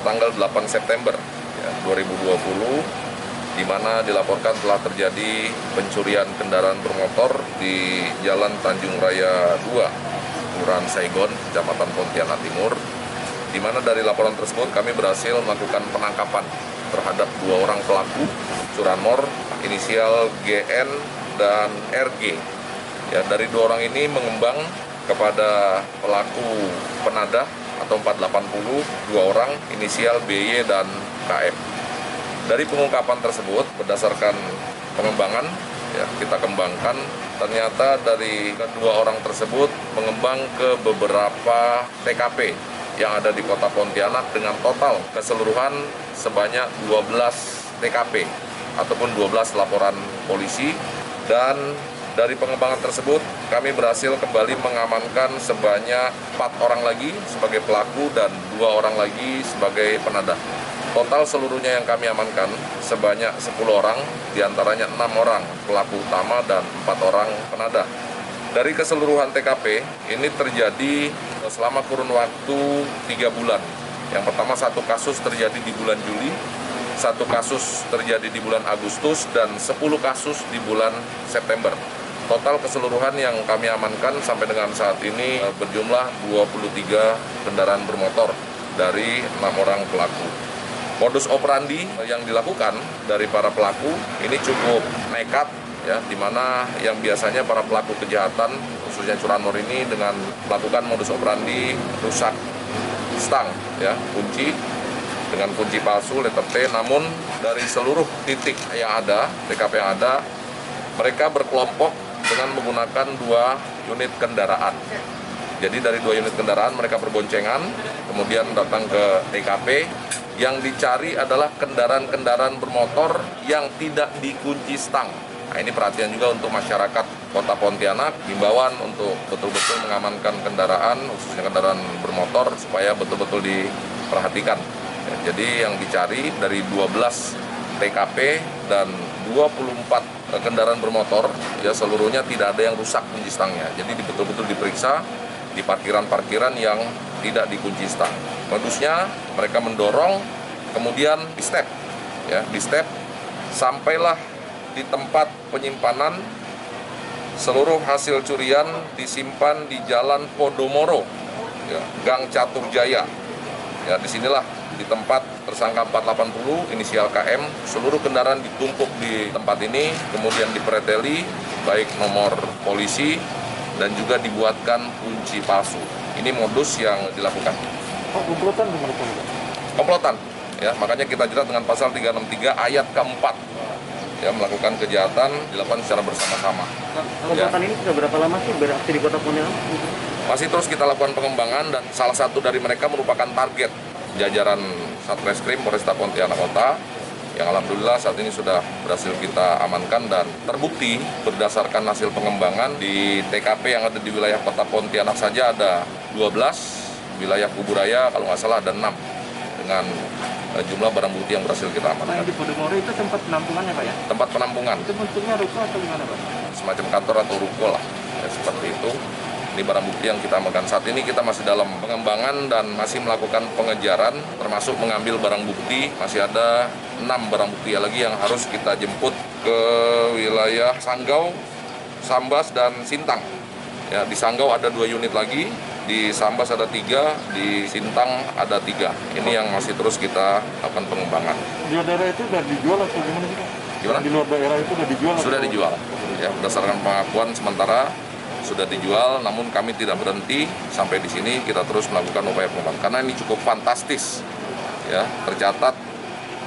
tanggal 8 September 2020, di mana dilaporkan telah terjadi pencurian kendaraan bermotor di Jalan Tanjung Raya 2, Kelurahan Saigon, Kecamatan Pontianak Timur, di mana dari laporan tersebut kami berhasil melakukan penangkapan terhadap 2 orang pelaku curanmor inisial GN dan RG. Ya, dari 2 orang ini mengembang kepada pelaku penadah atau 480, 2 orang inisial BY dan KM. Dari pengungkapan tersebut, berdasarkan pengembangan, ya, kita kembangkan, ternyata dari kedua orang tersebut mengembang ke beberapa TKP yang ada di Kota Pontianak dengan total keseluruhan sebanyak 12 TKP ataupun 12 laporan polisi. Dan dari pengembangan tersebut kami berhasil kembali mengamankan sebanyak 4 orang lagi sebagai pelaku dan 2 orang lagi sebagai penadah. Total seluruhnya yang kami amankan sebanyak 10 orang, diantaranya 6 orang pelaku utama dan 4 orang penadah. Dari keseluruhan TKP ini terjadi selama kurun waktu 3 bulan. Yang pertama, 1 kasus terjadi di bulan Juli, 1 kasus terjadi di bulan Agustus, dan 10 kasus di bulan September. Total keseluruhan yang kami amankan sampai dengan saat ini berjumlah 23 kendaraan bermotor dari 6 orang pelaku. Modus operandi yang dilakukan dari para pelaku ini cukup nekat, ya, di mana yang biasanya para pelaku kejahatan khususnya curanmor ini dengan melakukan modus operandi rusak stang, ya, kunci dengan kunci palsu letter T. Namun dari seluruh titik yang ada, TKP yang ada, mereka berkelompok dengan menggunakan 2 unit kendaraan. Jadi dari 2 unit kendaraan mereka berboncengan, kemudian datang ke TKP. Yang dicari adalah kendaraan-kendaraan bermotor yang tidak dikunci stang. Nah, ini perhatian juga untuk masyarakat Kota Pontianak, himbauan untuk betul-betul mengamankan kendaraan, khususnya kendaraan bermotor, supaya betul-betul diperhatikan. Ya, jadi yang dicari dari 12 TKP dan 24 kendaraan bermotor, ya, seluruhnya tidak ada yang rusak kunci stangnya. Jadi betul-betul diperiksa di parkiran-parkiran yang tidak dikunci stang. Modusnya mereka mendorong, kemudian di step sampailah di tempat penyimpanan. Seluruh hasil curian disimpan di Jalan Podomoro, ya, Gang Caturjaya. Ya, disinilah di tempat tersangka 480 inisial KM, seluruh kendaraan ditumpuk di tempat ini, kemudian dipreteli baik nomor polisi dan juga dibuatkan kunci palsu. Ini modus yang dilakukan. Komplotan gimana? Komplotan, ya, makanya kita jerat dengan pasal 363 ayat keempat. Ya, melakukan kejahatan dilakukan secara bersama-sama. Komplotan ini sudah berapa lama sih beraksi di Kota Pontianak? Masih terus kita lakukan pengembangan dan salah satu dari mereka merupakan target jajaran Satreskrim Polresta Pontianak Kota, yang alhamdulillah saat ini sudah berhasil kita amankan dan terbukti berdasarkan hasil pengembangan di TKP yang ada di wilayah Kota Pontianak saja ada 12, wilayah Kuburaya kalau nggak salah ada 6 dengan jumlah barang bukti yang berhasil kita amankan. Yang di Podomoro itu tempat penampungan ya Pak ya? Tempat penampungan. Itu bentuknya ruko atau gimana Pak? Semacam kantor atau ruko lah, ya, seperti itu. Ini barang bukti yang kita amankan. Saat ini kita masih dalam pengembangan dan masih melakukan pengejaran, termasuk mengambil barang bukti. Masih ada 6 barang bukti lagi yang harus kita jemput ke wilayah Sanggau, Sambas, dan Sintang. Ya, di Sanggau ada 2 unit lagi, di Sambas ada 3, di Sintang ada 3. Ini yang masih terus kita lakukan pengembangan. Di luar daerah itu sudah dijual atau gimana sih Pak? Gimana? Di luar daerah itu sudah dijual? Sudah dijual. Ya, berdasarkan pengakuan sementara sudah dijual, namun kami tidak berhenti sampai di sini. Kita terus melakukan upaya pengembangan karena ini cukup fantastis. Ya, tercatat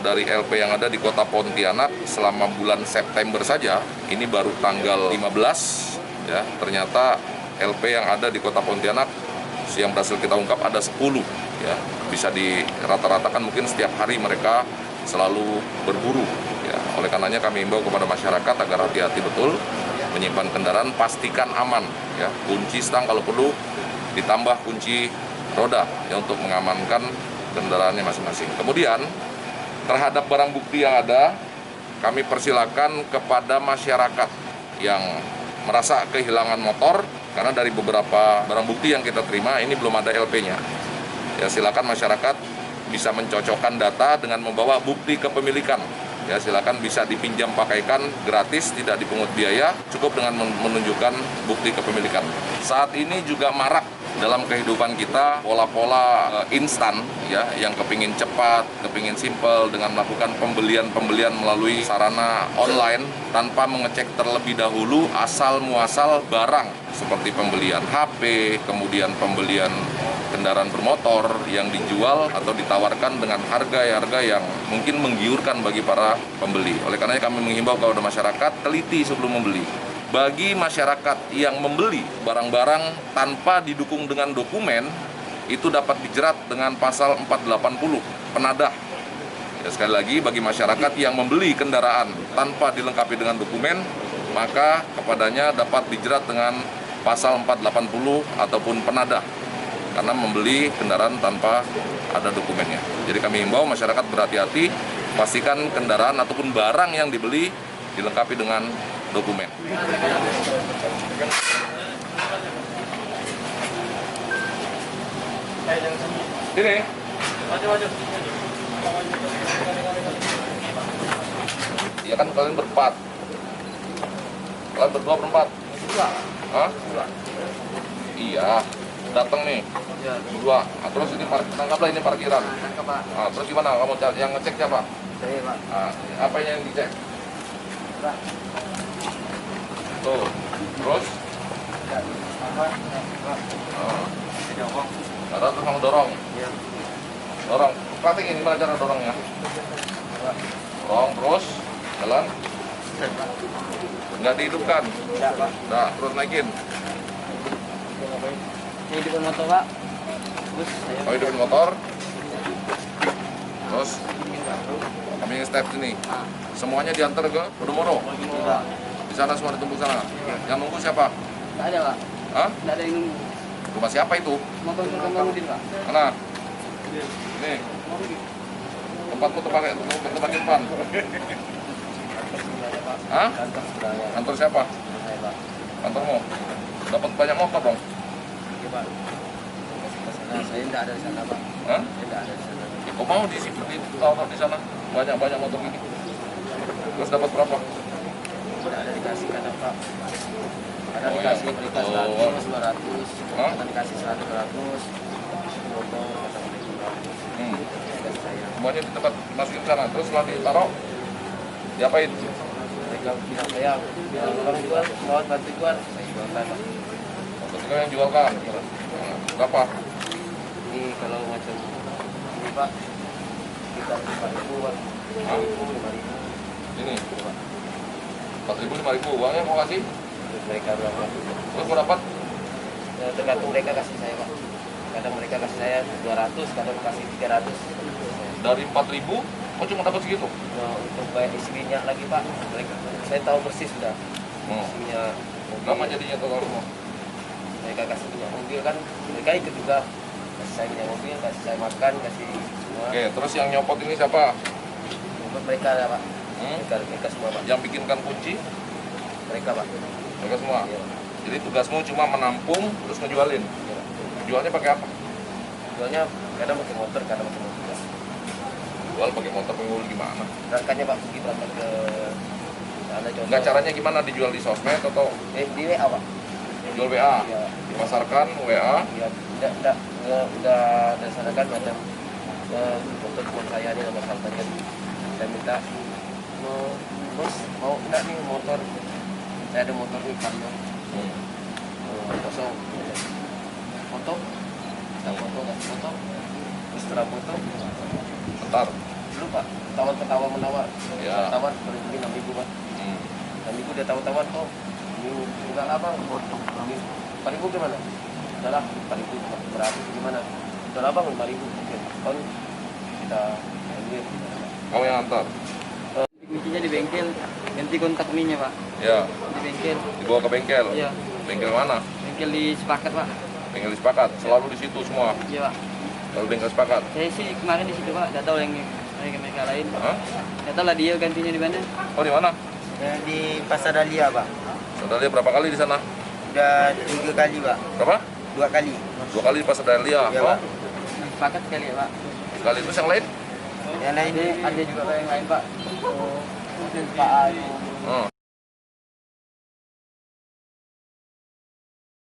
dari LP yang ada di Kota Pontianak selama bulan September saja, ini baru tanggal 15, ya, ternyata LP yang ada di Kota Pontianak yang berhasil kita ungkap ada 10, ya. Bisa dirata-ratakan mungkin setiap hari mereka selalu berburu, ya. Oleh karenanya kami himbau kepada masyarakat agar hati-hati betul menyimpan kendaraan, pastikan aman, ya, kunci stang kalau perlu ditambah kunci roda, ya, untuk mengamankan kendaraannya masing-masing. Kemudian terhadap barang bukti yang ada, kami persilakan kepada masyarakat yang merasa kehilangan motor, karena dari beberapa barang bukti yang kita terima ini belum ada LP-nya. Ya, silakan masyarakat bisa mencocokkan data dengan membawa bukti kepemilikan. Ya, silakan bisa dipinjam pakaikan gratis, tidak dipungut biaya, cukup dengan menunjukkan bukti kepemilikan. Saat ini juga marak dalam kehidupan kita pola-pola instan ya, yang kepingin cepat, kepingin simpel dengan melakukan pembelian melalui sarana online tanpa mengecek terlebih dahulu asal muasal barang seperti pembelian HP, kemudian pembelian kendaraan bermotor yang dijual atau ditawarkan dengan harga yang mungkin menggiurkan bagi para pembeli. Oleh karenanya kami menghimbau kepada masyarakat teliti sebelum membeli. Bagi masyarakat yang membeli barang-barang tanpa didukung dengan dokumen, itu dapat dijerat dengan pasal 480 penadah. Ya, sekali lagi, bagi masyarakat yang membeli kendaraan tanpa dilengkapi dengan dokumen, maka kepadanya dapat dijerat dengan pasal 480 ataupun penadah karena membeli kendaraan tanpa ada dokumennya. Jadi kami himbau masyarakat berhati-hati, pastikan kendaraan ataupun barang yang dibeli dilengkapi dengan dokumen. Sini. Maju. Iya kan kalian berempat. Kalian berdua berempat. Hah? Iya. Datang nih. Ya. Berdua. Nah, terus ini tangkaplah ini parkiran. Nah, terus gimana? Kamu yang ngecek siapa? Saya, Pak. Nah, apa yang dicek? Tuh. Terus? Terus kamu dorong. Iya. Dorong. Praktekin gimana cara dorongnya? Dorong terus jalan. Nggak dihidupkan. Enggak, Pak. Nah, terus naikin. Saya hidupin motor, Pak. Terus saya Oh, hidupin motor. Terus kami step sini. Semuanya diantar ke Podomoro. Iya. Di sana semua ditumpuk sana. Yang nunggu siapa? Enggak ada, Pak. Hah? Enggak ada yang nunggu. Rumah siapa itu? Motor Udin, Pak. Mana? Ini. Tempatmu tempat depan. Hah? Kantor sebelahnya. Kantor siapa? Saya, Pak. Kantormu. Dapat banyak motor dong. Iya, Pak. Saya enggak ada di sana, Pak. Hah? Saya enggak ada di sana. Kok mau taruh di sana? Banyak motor ini. Terus dapat berapa? Tidak ada dikasih kata, Pak. Ada Oh, dikasih ya, mereka betul. 100, 200. Hah? Ada dikasih 100, 200. Motor kata mereka. Dikasih saya. Semuanya di tempat masukin ke sana. Terus setelah ditaruh, diapain? Mereka bilang saya, orang jual, mau bantu jual, saya jualkan, Pak. Ketika yang jualkan. Berapa? Ini kalau macam ini, Pak, kita 4.000, Pak. 5.000. Ini. 4.000, 5.000. Uangnya mau kasih? Terus mereka berapa? Terus mau dapat? Ya, tergantung mereka kasih saya, Pak. Kadang mereka kasih saya 200, kadang kasih 300. Dari 4.000, kok cuma dapat segitu? Nah, untuk bayar isi minyak lagi, Pak. Mereka, saya tahu persis sudah. Isi minyak mobil. Lama jadinya total semua. Mereka kasih minyak mobil kan, mereka ikut juga. Kasih saya minyak mobil, kasih saya makan, kasih semua. Oke, terus yang nyopot ini siapa? Untuk mereka ya, Pak. Mereka semua, Pak. Yang bikinkan kunci? Mereka, Pak. Mereka semua? Iya. Jadi tugasmu cuma menampung, terus ngejualin? Iya. Jualnya pakai apa? Jualnya kadang pakai motor, kadang pakai mobil. Jual pakai motor penggul gimana? Berangkatnya, Pak, pergi berangkat ke ada contoh. Enggak, caranya gimana? Dijual di sosmed atau Di WA, Pak. jual WA? Iya. Dipasarkan WA? Ya, udah dasarkan macam foto teman saya ini nomor saltanya. Saya minta, bos mau enggak nih motor? Saya ada motor nih Vario kosong. Foto, kita foto nggak foto. Terus setelah foto, Bentar. dulu Pak, tawar menawar. Ya. Tawar baru beli 6.000, Pak. 6.000 dia tawar oh ini enggak apa, ini 4.000 gimana? Udahlah 4.000 berarti gimana? Udah apa 5.000 kan kita ambil. Kamu yang antar? Kuncinya di bengkel, ganti kontak ininya, Pak. Ya. Di bengkel. Dibawa ke bengkel? Iya. Bengkel mana? Bengkel di Sepakat, Pak. Bengkel di Sepakat? Selalu di situ semua? Iya, Pak. Selalu bengkel Sepakat? Saya sih kemarin di situ, Pak. Enggak tahu yang mereka lain. Hah? Enggak tahu lah dia gantinya di mana. Oh, di mana? Di Pasar Dahlia, Pak. Saudara lihat berapa kali di sana? Udah 3 kali, Pak. Berapa? 2 kali. 2 kali di Pasar Dahlia. Iya, Oh, Pak. Di Sepakat sekali ya, Pak. Sekaligus yang lain? Yang lain Ada juga yang lain Pak. Mungkin Pak Ayu. Oh.